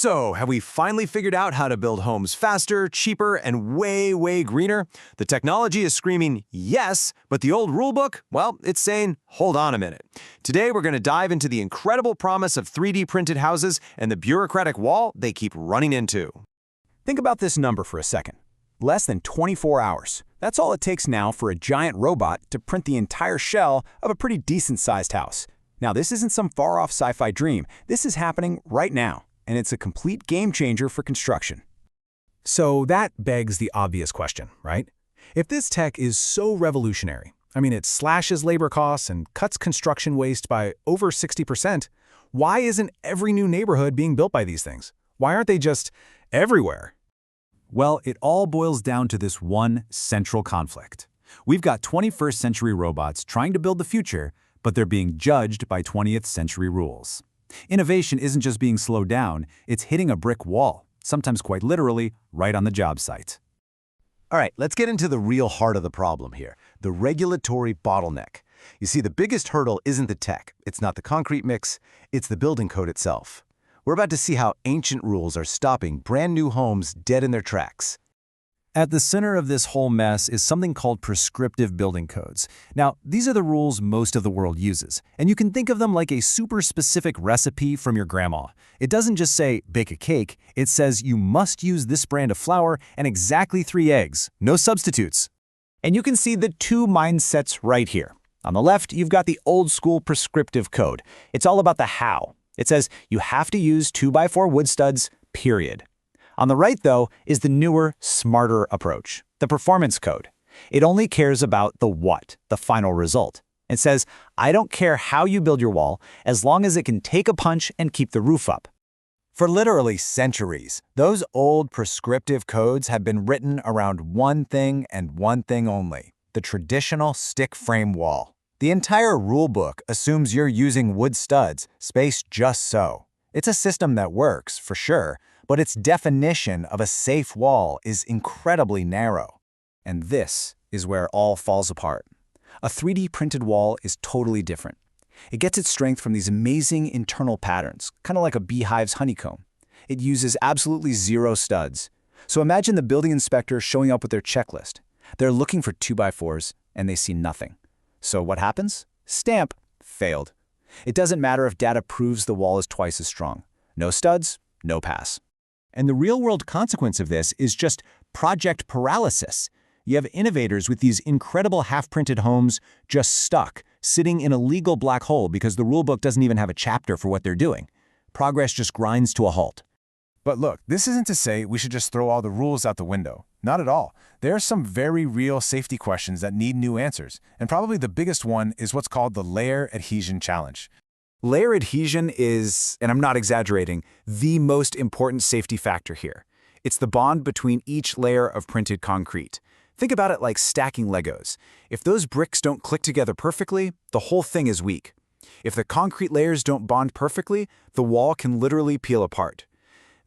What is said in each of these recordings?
So, have we finally figured out how to build homes faster, cheaper, and way, way greener? The technology is screaming yes, but the old rulebook, well, it's saying, hold on a minute. Today, we're going to dive into the incredible promise of 3D printed houses and the bureaucratic wall they keep running into. Think about this number for a second. Less than 24 hours. That's all it takes now for a giant robot to print the entire shell of a pretty decent-sized house. Now, this isn't some far-off sci-fi dream. This is happening right now, and it's a complete game-changer for construction. So that begs the obvious question, right? If this tech is so revolutionary, it slashes labor costs and cuts construction waste by over 60%, why isn't every new neighborhood being built by these things? Why aren't they just everywhere? Well, it all boils down to this one central conflict. We've got 21st century robots trying to build the future, but they're being judged by 20th century rules. Innovation isn't just being slowed down, it's hitting a brick wall, sometimes quite literally, right on the job site. All right, let's get into the real heart of the problem here, the regulatory bottleneck. You see, the biggest hurdle isn't the tech, it's not the concrete mix, it's the building code itself. We're about to see how ancient rules are stopping brand new homes dead in their tracks. At the center of this whole mess is something called prescriptive building codes. Now, these are the rules most of the world uses, and you can think of them like a super specific recipe from your grandma. It doesn't just say, bake a cake, it says you must use this brand of flour and exactly 3 eggs, no substitutes. And you can see the two mindsets right here. On the left, you've got the old-school prescriptive code. It's all about the how. It says you have to use 2x4 wood studs, period. On the right, though, is the newer, smarter approach, the performance code. It only cares about the what, the final result. It says, I don't care how you build your wall, as long as it can take a punch and keep the roof up. For literally centuries, those old prescriptive codes have been written around one thing and one thing only, the traditional stick frame wall. The entire rulebook assumes you're using wood studs, spaced just so. It's a system that works, for sure, but its definition of a safe wall is incredibly narrow. And this is where it all falls apart. A 3D printed wall is totally different. It gets its strength from these amazing internal patterns, kind of like a beehive's honeycomb. It uses absolutely 0 studs. So imagine the building inspector showing up with their checklist. They're looking for 2x4s, and they see nothing. So what happens? Stamp, failed. It doesn't matter if data proves the wall is twice as strong. No studs, no pass. And the real-world consequence of this is just project paralysis. You have innovators with these incredible half-printed homes just stuck, sitting in a legal black hole because the rulebook doesn't even have a chapter for what they're doing. Progress just grinds to a halt. But look, this isn't to say we should just throw all the rules out the window. Not at all. There are some very real safety questions that need new answers, and probably the biggest one is what's called the layer adhesion challenge. Layer adhesion is, and I'm not exaggerating, the most important safety factor here. It's the bond between each layer of printed concrete. Think about it like stacking Legos. If those bricks don't click together perfectly, the whole thing is weak. If the concrete layers don't bond perfectly, the wall can literally peel apart.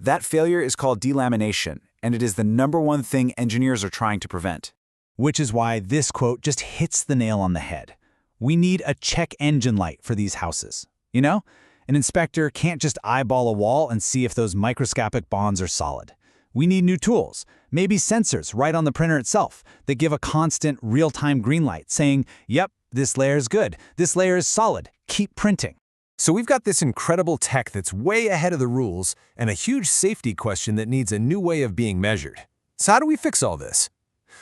That failure is called delamination, and it is the #1 thing engineers are trying to prevent. Which is why this quote just hits the nail on the head. We need a check engine light for these houses. You know, an inspector can't just eyeball a wall and see if those microscopic bonds are solid. We need new tools, maybe sensors right on the printer itself that give a constant real-time green light saying, yep, this layer is good, this layer is solid, keep printing. So we've got this incredible tech that's way ahead of the rules and a huge safety question that needs a new way of being measured. So how do we fix all this?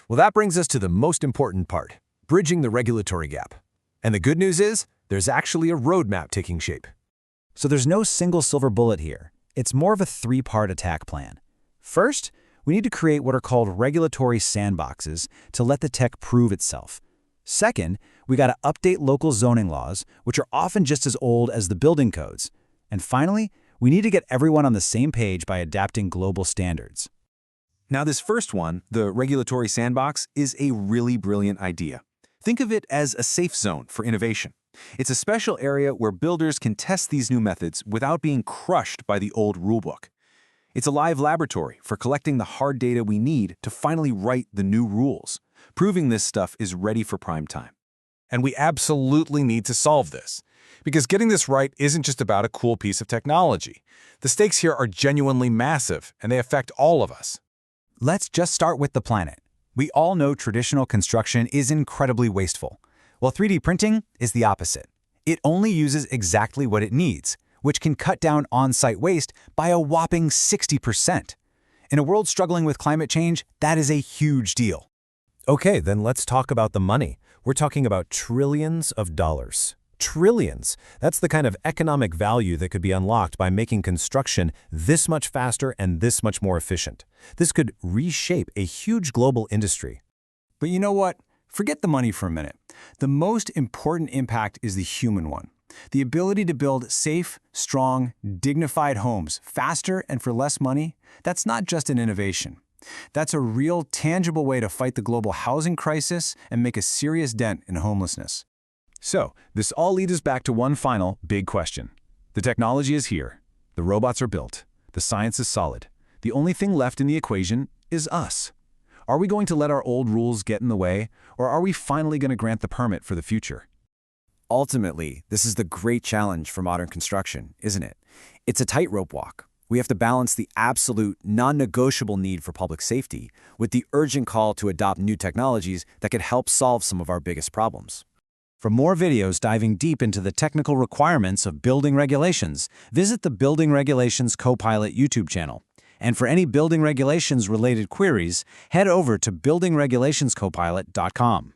Well, that brings us to the most important part, bridging the regulatory gap. And the good news is, there's actually a roadmap taking shape. So there's no single silver bullet here. It's more of a 3-part attack plan. First, we need to create what are called regulatory sandboxes to let the tech prove itself. Second, we got to update local zoning laws, which are often just as old as the building codes. And finally, we need to get everyone on the same page by adapting global standards. Now, this first one, the regulatory sandbox, is a really brilliant idea. Think of it as a safe zone for innovation. It's a special area where builders can test these new methods without being crushed by the old rulebook. It's a live laboratory for collecting the hard data we need to finally write the new rules, proving this stuff is ready for prime time. And we absolutely need to solve this. Because getting this right isn't just about a cool piece of technology. The stakes here are genuinely massive, and they affect all of us. Let's just start with the planet. We all know traditional construction is incredibly wasteful. Well, 3D printing is the opposite. It only uses exactly what it needs, which can cut down on-site waste by a whopping 60%. In a world struggling with climate change, that is a huge deal. Okay, then let's talk about the money. We're talking about trillions of dollars. Trillions. That's the kind of economic value that could be unlocked by making construction this much faster and this much more efficient. This could reshape a huge global industry. But you know what? Forget the money for a minute. The most important impact is the human one. The ability to build safe, strong, dignified homes faster and for less money, that's not just an innovation. That's a real, tangible way to fight the global housing crisis and make a serious dent in homelessness. So, this all leads us back to one final, big question. The technology is here. The robots are built. The science is solid. The only thing left in the equation is us. Are we going to let our old rules get in the way, or are we finally going to grant the permit for the future? Ultimately, this is the great challenge for modern construction, isn't it? It's a tightrope walk. We have to balance the absolute, non-negotiable need for public safety with the urgent call to adopt new technologies that could help solve some of our biggest problems. For more videos diving deep into the technical requirements of building regulations, visit the Building Regulations Copilot YouTube channel. And for any building regulations related queries, head over to buildingregulationscopilot.com.